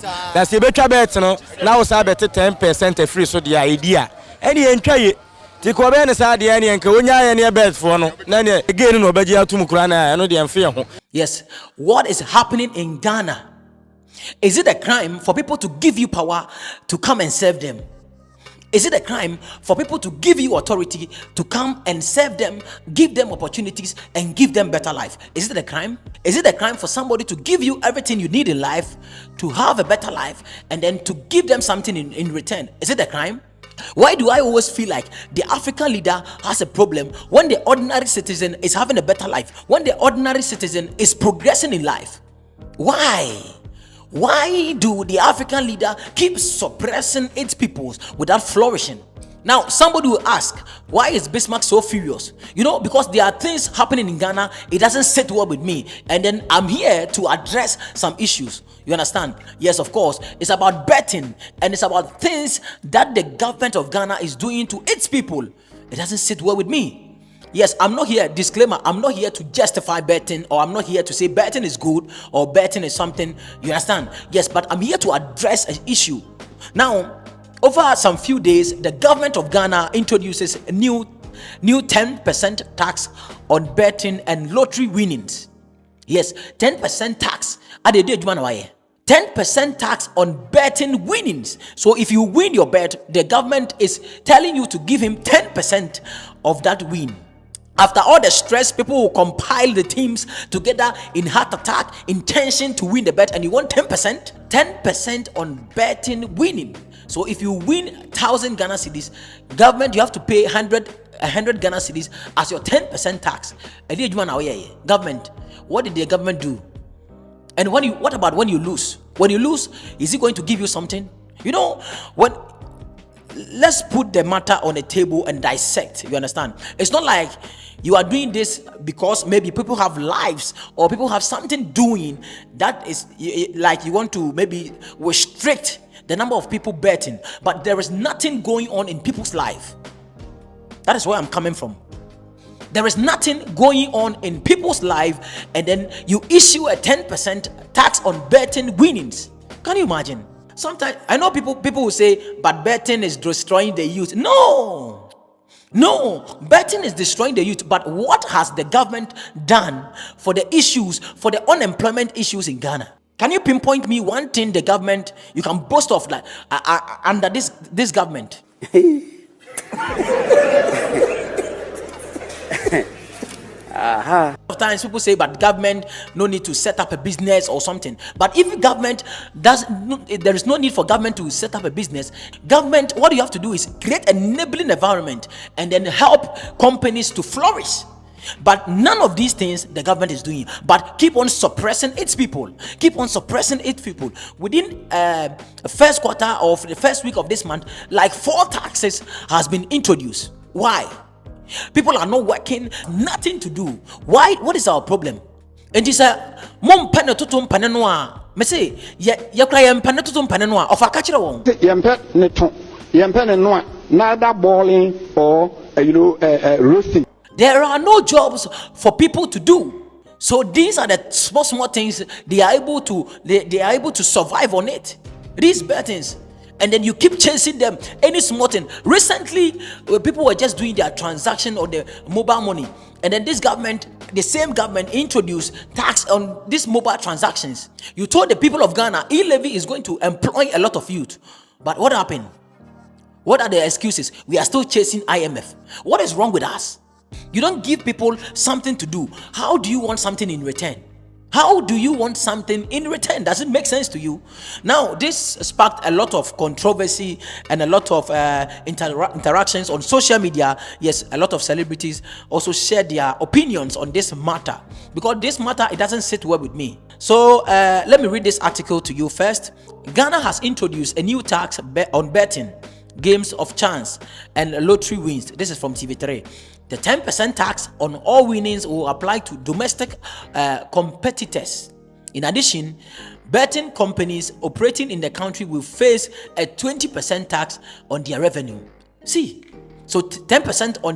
That's the better bet, no. Now, I bet 10% free, so the idea. Any entry. Tikobene sa de ene enka onya ene bet for no na ne again no obaji atum kura na no de emfe ho. Yes, what is happening in Ghana? Is it a crime for people to give you power to come and serve them? Is it a crime for people to give you authority to come and serve them, give them opportunities and give them better life? Is it a crime? Is it a crime for somebody to give you everything you need in life to have a better life and then to give them something in return? Is it a crime? Why do I always feel like the African leader has a problem when the ordinary citizen is having a better life, when the ordinary citizen is progressing in life? Why? Why do the African leader keep suppressing its peoples without flourishing? Now, somebody will ask, why is Bismarck so furious? You know, because there are things happening in Ghana, it doesn't sit well with me. And then I'm here to address some issues. You understand? Yes, of course. It's about betting and it's about things that the government of Ghana is doing to its people. It doesn't sit well with me. Yes, I'm not here, disclaimer, I'm not here to justify betting, or I'm not here to say betting is good or betting is something. You understand? Yes, but I'm here to address an issue. Now, over some few days, the government of Ghana introduces a new 10% tax on betting and lottery winnings. Yes, 10% tax. 10% tax on betting winnings. So if you win your bet, the government is telling you to give him 10% of that win. After all the stress, people will compile the teams together in heart attack, intention to win the bet, and you want 10%? 10% on betting winning. So if you win 1,000 Ghana cedis, government, you have to pay 100 Ghana cedis as your 10% tax. Government, what did the government do? And what about when you lose? When you lose, is he going to give you something? You know, let's put the matter on the table and dissect. You understand? It's not like you are doing this because maybe people have lives or people have something doing that is like you want to maybe restrict the number of people betting, but there is nothing going on in people's life. That is where I'm coming from. There is nothing going on in people's life, and then you issue a 10% tax on betting winnings. Can you imagine? Sometimes I know people will say, but betting is destroying the youth. No, betting is destroying the youth. But what has the government done for the issues, for the unemployment issues in Ghana? Can you pinpoint me one thing the government you can boast of like under this government? Sometimes people say, but government no need to set up a business or something. But if government there is no need for government to set up a business. Government, what you have to do is create an enabling environment and then help companies to flourish. But none of these things the government is doing, but keep on suppressing its people. Within first quarter of the first week of this month, like 4 taxes has been introduced. Why? People are not working, nothing to do. Why? What is our problem? And he said, Mom Penatutum Pananoa. Me say, Yakayam Penatutum Pananoa of a catcher one. Yampen neither balling or roasting. There are no jobs for people to do. So these are the small things they are able to survive on it. These bettings. And then you keep chasing them, any small thing. Recently, people were just doing their transaction on the mobile money. And then this government, the same government, introduced tax on these mobile transactions. You told the people of Ghana, e-levy is going to employ a lot of youth. But what happened? What are the excuses? We are still chasing IMF. What is wrong with us? You don't give people something to do. How do you want something in return? How do you want something in return? Does it make sense to you? Now, this sparked a lot of controversy and a lot of interactions on social media. Yes, a lot of celebrities also shared their opinions on this matter. Because this matter, it doesn't sit well with me. So, let me read this article to you first. Ghana has introduced a new tax on betting, games of chance, and lottery wins. This is from TV3. The 10% tax on all winnings will apply to domestic competitors. In addition, betting companies operating in the country will face a 20% tax on their revenue. See, so 10% on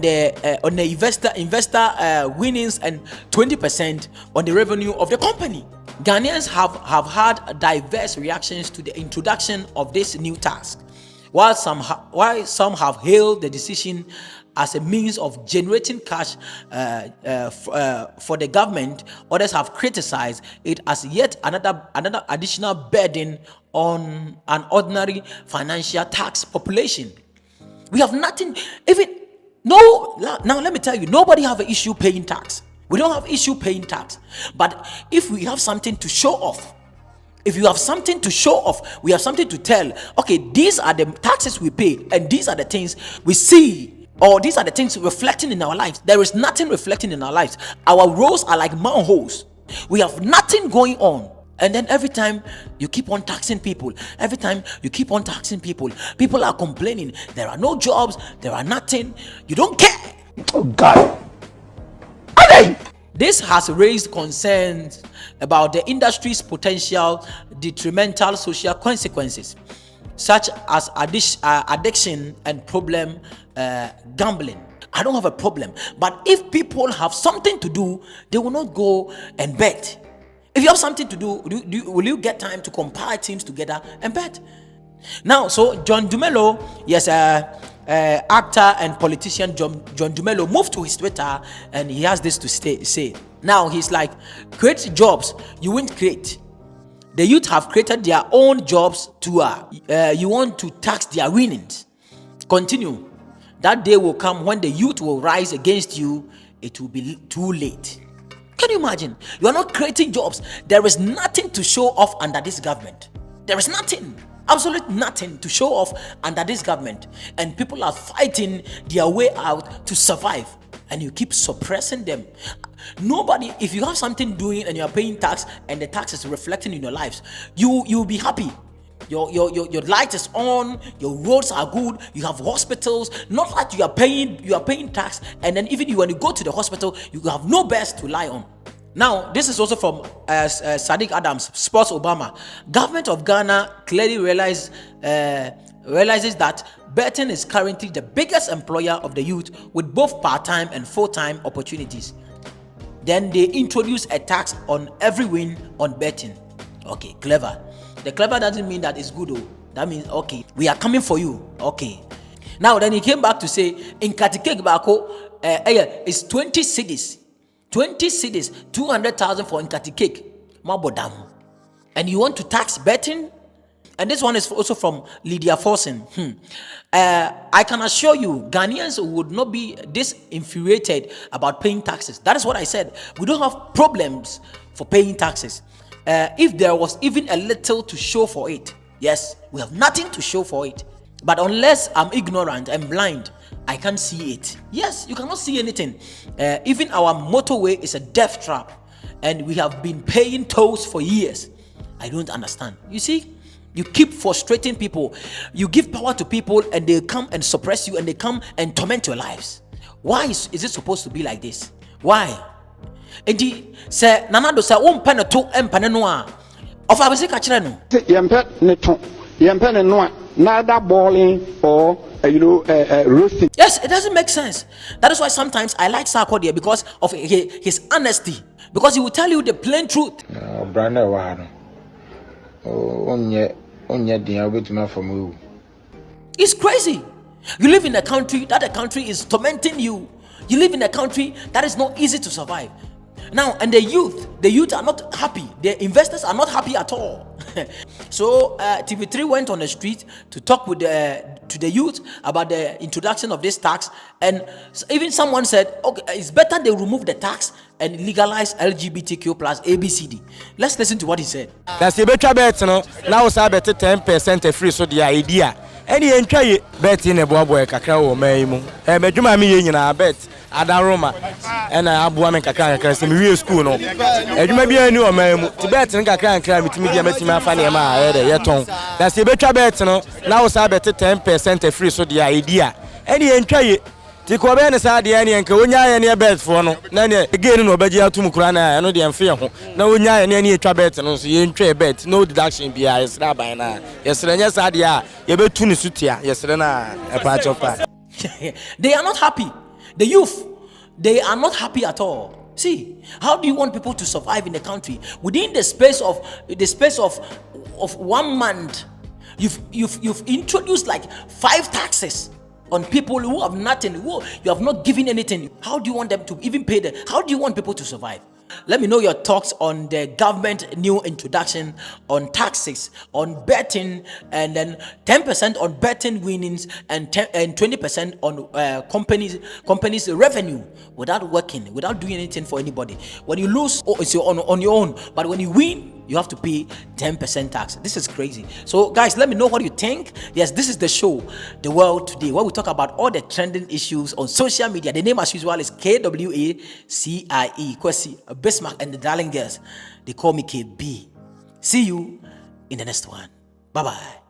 the investor winnings and 20% on the revenue of the company. Ghanaians have had diverse reactions to the introduction of this new tax. While some have hailed the decision as a means of generating cash for the government, others have criticized it as yet another additional burden on an ordinary financial tax population. We have nothing, now let me tell you, nobody have an issue paying tax. We don't have issue paying tax. But if we have something to show off, if you have something to show off, we have something to tell, okay, these are the taxes we pay, and these are the things we see, or these are the things reflecting in our lives. There is nothing reflecting in our lives. Our roads are like manholes. We have nothing going on. And then every time you keep on taxing people, people are complaining. There are no jobs, there are nothing. You don't care. Oh God. This has raised concerns about the industry's potential detrimental social consequences, such as addiction and problem gambling. I don't have a problem, but if people have something to do, they will not go and bet. If you have something to do, will you get time to compile teams together and bet? Now, so John Dumelo, yes, actor and politician John Dumelo moved to his Twitter, and he has this to say. Now he's like, create jobs you won't create. The youth have created their own jobs to you want to tax their winnings. Continue. That day will come when the youth will rise against you. It will be too late. Can you imagine? You are not creating jobs. There is nothing to show off under this government. There is nothing. Absolutely nothing to show off under this government, and people are fighting their way out to survive, and you keep suppressing them. Nobody, if you have something doing and you are paying tax and the tax is reflecting in your lives, you'll be happy. Your light is on, your roads are good, you have hospitals. Not like you are paying tax, and then even when you go to the hospital, you have no beds to lie on. Now, this is also from Sadiq Adams, Sports Obama. Government of Ghana clearly realizes that betting is currently the biggest employer of the youth, with both part-time and full-time opportunities. Then they introduce a tax on every win on betting. Okay, clever. The clever doesn't mean that it's good, though. That means, okay, we are coming for you. Okay. Now, then he came back to say, in Katikek Bako, it's 20 cities. 20 cities, 200,000 for Nkati cake. Mabodam. And you want to tax betting? And this one is also from Lydia Forsen. I can assure you, Ghanaians would not be this infuriated about paying taxes. That is what I said. We don't have problems for paying taxes. If there was even a little to show for it, yes, we have nothing to show for it. But unless I'm ignorant and blind, I can't see it. Yes, you cannot see anything. Even our motorway is a death trap, and we have been paying tolls for years. I don't understand. You see, you keep frustrating people. You give power to people, and they come and suppress you, and they come and torment your lives. Why is it supposed to be like this? Why? Indeed, say Nanado say one pen to empane noa. Of I was a catcher no. Yempe ne noa, neither boiling or roasting. Yes, it doesn't make sense. That is why sometimes I like Sarkodie, because of his honesty, because he will tell you the plain truth. It's crazy. You live in a country that the country is tormenting you. You live in a country that is not easy to survive. Now, and the youth are not happy. The investors are not happy at all. So TV3 went on the street to talk with to the youth about the introduction of this tax, and even someone said, okay, it's better they remove the tax and legalize LGBTQ plus ABCD. Let's listen to what he said. That's the better bet, no. Now it's about 10% free, so the idea. Any entry bet in a boy cacao memo. Medjuma me in a bet. Adaroma and Abuame Kakran, real school. No, you may be a new man. Tibet and Kakran crime with media Metima Fanny Yeton. That's the better bet. No, now it's about 10% free, so the idea. Any entry. Tikoben is at the end and Konya and your bed for no. None again no Bagia to Mukrana, I know the unfair. No Nya and any trabet and also you entry bet, no deduction be as rabbi now. Yes, yes, Adia, you bet to Nisutia, yes, a patch of that. They are not happy. The youth, they are not happy at all. See, how do you want people to survive in the country? Within the space of 1 month, you've introduced like 5 taxes on people who have nothing, who you have not given anything. How do you want them to even pay how do you want people to survive? Let me know your thoughts on the government new introduction on taxes, on betting, and then 10% on betting winnings and 20% on companies revenue without working, without doing anything for anybody. When you lose, it's on your own. But when you win, you have to pay 10% tax. This is crazy. So guys, let me know what you think. Yes, this is the show, The World Today, where we talk about all the trending issues on social media. The name as usual is KWACIE, Kwesi Bismarck, and the darling girls, they call me KB. See you in the next one. Bye bye.